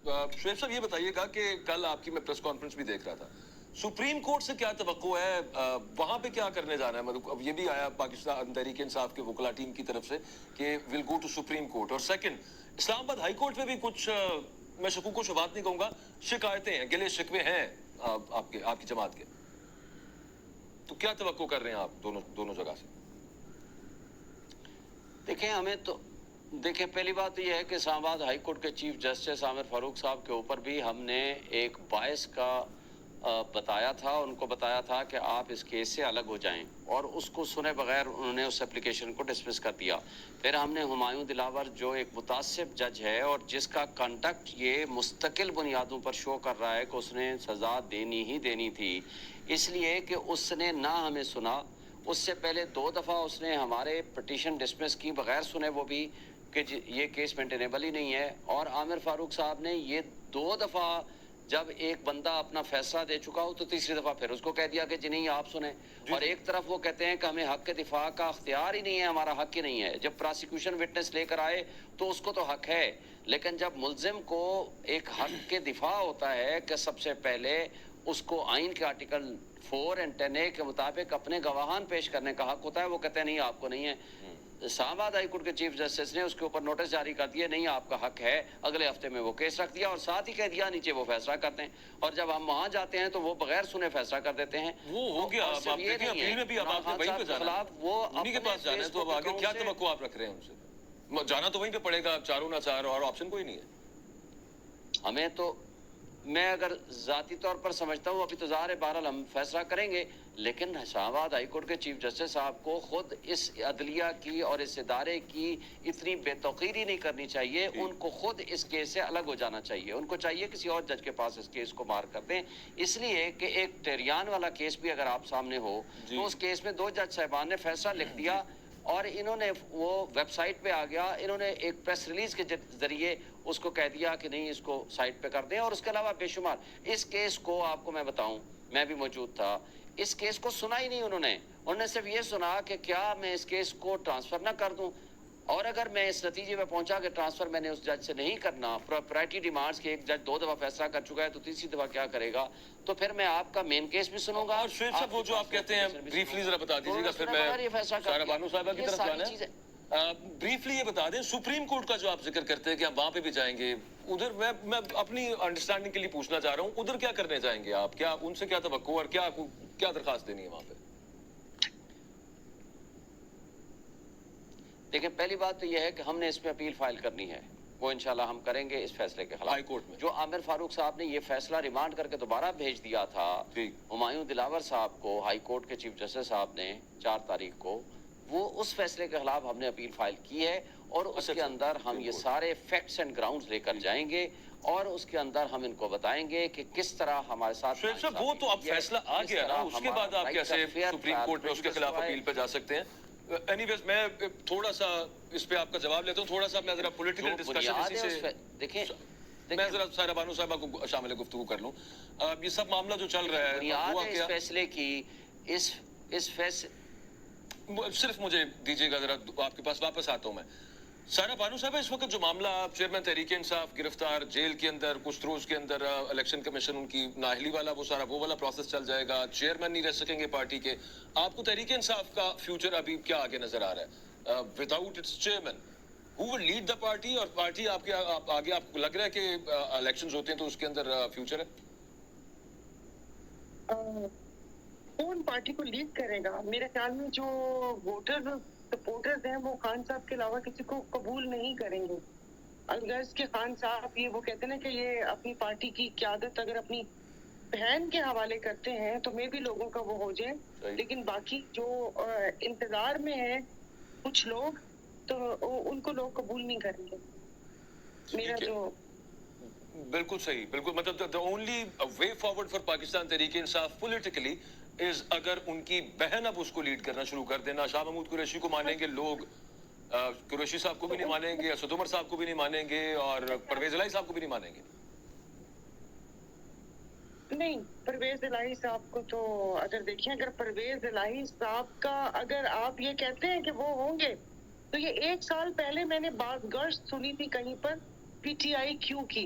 شعیب صاحب یہ بتائیے گا کہ کل آپ کی میں پریس کانفرنس بھی دیکھ رہا تھا, سپریم کورٹ سے کیا توقع ہے, وہاں پہ کیا کرنے جانا ہے؟ مطلب اب یہ بھی آیا پاکستان تحریک انصاف کے وکلا ٹیم کی طرف سے کہ ول گو ٹو سپریم کورٹ, اور سیکنڈ اسلام آباد ہائی کورٹ میں بھی کچھ میں شکوک و شبہات نہیں کہوں گا, شکایتیں ہیں, گلے شکوے ہیں آپ کی جماعت کے, تو کیا توقع کر رہے ہیں آپ دونوں جگہ سے؟ دیکھیں ہمیں تو پہلی بات یہ ہے کہ اسلام آباد ہائی کورٹ کے چیف جسٹس عامر فاروق صاحب کے اوپر بھی ہم نے ایک باعث کا بتایا تھا, ان کو بتایا تھا کہ آپ اس کیس سے الگ ہو جائیں, اور اس کو سنے بغیر انہوں نے اس اپلیکیشن کو ڈسمس کر دیا. پھر ہم نے ہمایوں دلاور جو ایک متعصب جج ہے اور جس کا کنڈکٹ یہ مستقل بنیادوں پر شو کر رہا ہے کہ اس نے سزا دینی ہی دینی تھی, اس لیے کہ اس نے نہ ہمیں سنا. اس سے پہلے 2 دفعہ اس نے ہمارے پٹیشن ڈسمس کی بغیر سنے, وہ بھی کہ یہ کیس مینٹینیبل ہی نہیں ہے. اور عامر فاروق صاحب نے یہ 2 دفعہ جب ایک بندہ اپنا فیصلہ دے چکا ہو تو تیسری دفعہ پھر اس کو کہہ دیا کہ جی نہیں آپ سنیں. اور ایک طرف وہ کہتے ہیں کہ ہمیں حق کے دفاع کا اختیار ہی نہیں ہے, ہمارا حق ہی نہیں ہے. جب پراسیکیوشن وٹنس لے کر آئے تو اس کو تو حق ہے, لیکن جب ملزم کو ایک حق کے دفاع ہوتا ہے کہ سب سے پہلے اس کو آئین کے آرٹیکل 4 اور 10A کے مطابق اپنے گواہان پیش کرنے کا حق ہوتا ہے, وہ کہتے ہیں نہیں آپ کو نہیں ہے. اسلام آباد ہائی کورٹ کے چیف جسٹس نے اس کے اوپر نوٹس جاری کر دیا, نہیں آپ کا حق ہے, اگلے ہفتے میں وہ کیس رکھ دیا, اور ساتھ ہی کہہ دیا نیچے وہ فیصلہ کرتے ہیں. اور جب ہم وہاں جاتے ہیں تو وہ بغیر سنے فیصلہ کر دیتے ہیں. وہ ہو گیا, اب آپ دیکھیں اپیل میں بھی اب آپ نے وہیں پہ جانا ہے, انہی کے پاس جانا ہے, تو اب آگے کیا توقع آپ رکھ رہے ہیں ان سے؟ جانا تو وہیں پہ پڑے گا, چاروں نہ چار, اور آپشن کوئی نہیں ہے. ہمیں تو, میں اگر ذاتی طور پر سمجھتا ہوں, ابھی تو ظاہر ہے بہرحال ہم فیصلہ کریں گے, لیکن اسلام آباد ہائی کورٹ کے چیف جسٹس صاحب کو خود اس عدلیہ کی اور اس ادارے کی اتنی بے توقیری نہیں کرنی چاہیے. ان کو خود اس کیس سے الگ ہو جانا چاہیے, ان کو چاہیے کسی اور جج کے پاس اس کیس کو مار کر دیں. اس لیے کہ ایک ٹیریان والا کیس بھی اگر آپ سامنے ہو تو اس کیس میں 2 جج صاحبان نے فیصلہ لکھ دیا, اور انہوں نے وہ ویب سائٹ پہ آ گیا, انہوں نے ایک پریس ریلیز کے ذریعے اس کو کہہ دیا کہ نہیں اس کو سائٹ پہ کر دیں. اور اس کے علاوہ بے شمار اس کیس کو آپ کو میں بتاؤں, میں بھی موجود تھا, اس کیس کو سنا ہی نہیں انہوں نے صرف یہ سنا کہ کیا میں اس کیس کو ٹرانسفر نہ کر دوں, اور اگر میں اس نتیجے میں پہنچا کہ ٹرانسفر میں نے اس جج سے نہیں کرنا, پرائرٹی ڈیمانڈز کے ایک جج 2 دفعہ فیصلہ کر چکا ہے تو تیسری دفعہ کیا کرے گا, تو پھر میں آپ کا مین کیس بھی سنوں گا. اور شعیب صاحب وہ جو آپ کہتے ہیں بریفلی ذرا بتا دیجیے گا, پھر میں سارا بانو صاحبہ کی طرف جانا ہے. بریفلی یہ بتا دیں, سپریم کورٹ کا جو آپ ذکر کرتے ہیں کہ ہم وہاں پہ بھی جائیں گے, ادھر میں اپنی انڈرسٹینڈنگ کے لیے پوچھنا چاہ رہا ہوں, ادھر کیا کرنے جائیں گے آپ, کیا ان سے کیا توقع اور کیا درخواست دینی ہے وہاں پہ؟ دیکھیں پہلی بات تو یہ ہے کہ ہم نے اس پہ اپیل فائل کرنی ہے, وہ انشاءاللہ ہم کریں گے اس فیصلے کے خلاف ہائی کورٹ میں. جو عامر فاروق صاحب نے یہ فیصلہ ریمانڈ کر کے دوبارہ بھیج دیا تھا ہمایوں دلاور صاحب کو, ہائی کورٹ کے چیف جسٹس صاحب نے 4 تاریخ کو, وہ اس فیصلے کے خلاف ہم نے اپیل فائل کی ہے, اور اس کے اندر ہم یہ سارے فیکٹس اینڈ گراؤنڈز لے کر جائیں گے, اور اس کے اندر ہم ان کو بتائیں گے کہ کس طرح ہمارے ساتھ. شعیب صاحب وہ تو اب فیصلہ آ گیا نا, اس کے بعد آپ کیسے سپریم کورٹ میں اس کے خلاف اپیل پہ جا سکتے ہیں؟ اینی ویز میں تھوڑا سا اس پہ آپ کا جواب لیتا ہوں, تھوڑا سا میں ذرا پولیٹیکل ڈسکشن اسی سے دیکھیں, میں ذرا سارا بانو صاحبہ کو شامل گفتگو کر لوں. یہ سب معاملہ جو چل رہا ہے, بنیاد ہے اس فیصلے کی, اس فیصلے صرف مجھے دیجیے گا ذرا, آپ کے پاس واپس آتا ہوں میں. سارا بانو صاحب اس وقت جو معاملہ چیئرمین تحریک انصاف گرفتار, جیل کے اندر کچھ روز کے اندر الیکشن کمیشن ان کی نااہلی والا وہ والا پروسیس چل جائے گا, چیئرمین نہیں رہ سکیں گے پارٹی کے, آپ کو تحریک انصاف کا فیوچر ابھی کیا آگے نظر آ رہا ہے without its chairman? Who will lead the party, اور پارٹی آپ کے آگے آپ کو لگ رہا ہے کہ الیکشنز ہوتے ہیں تو اس کے اندر فیوچر ہے؟ کون پارٹی کو لیڈ کرے گا؟ میرے خیال میں جو ووٹر سپورٹرز ہیں وہ خان صاحب کے علاوہ کسی کو قبول نہیں کریں گے. الغرض کہ خان صاحب یہ وہ کہتے ہیں کہ یہ اپنی پارٹی کی قیادت اگر اپنی بہن کے حوالے کرتے ہیں تو میں بھی لوگوں کا وہ ہو جائے, لیکن باقی جو انتظار میں ہیں کچھ لوگ, تو ان کو لوگ قبول نہیں کریں گے. میرا جو بالکل صحیح, بالکل, مطلب the only way forward for Pakistan Tehreek Insaf politically is اگر ان کی بہن اب اس کو لیڈ کرنا شروع کر دینا, شاہ محمود قریشی کو مانیں گے لوگ, قریشی صاحب کو بھی نہیں مانیں گے, اسد عمر صاحب کو بھی نہیں مانیں گے, اور پرویز الہی صاحب کو بھی نہیں مانیں گے. نہیں, پرویز الہی صاحب کو تو اگر دیکھیں, اگر پرویز الہی صاحب کا اگر آپ یہ کہتے ہیں کہ وہ ہوں گے, تو یہ 1 سال پہلے میں نے بعض گشت سنی تھی کہیں پر پی ٹی آئی کیوں کی,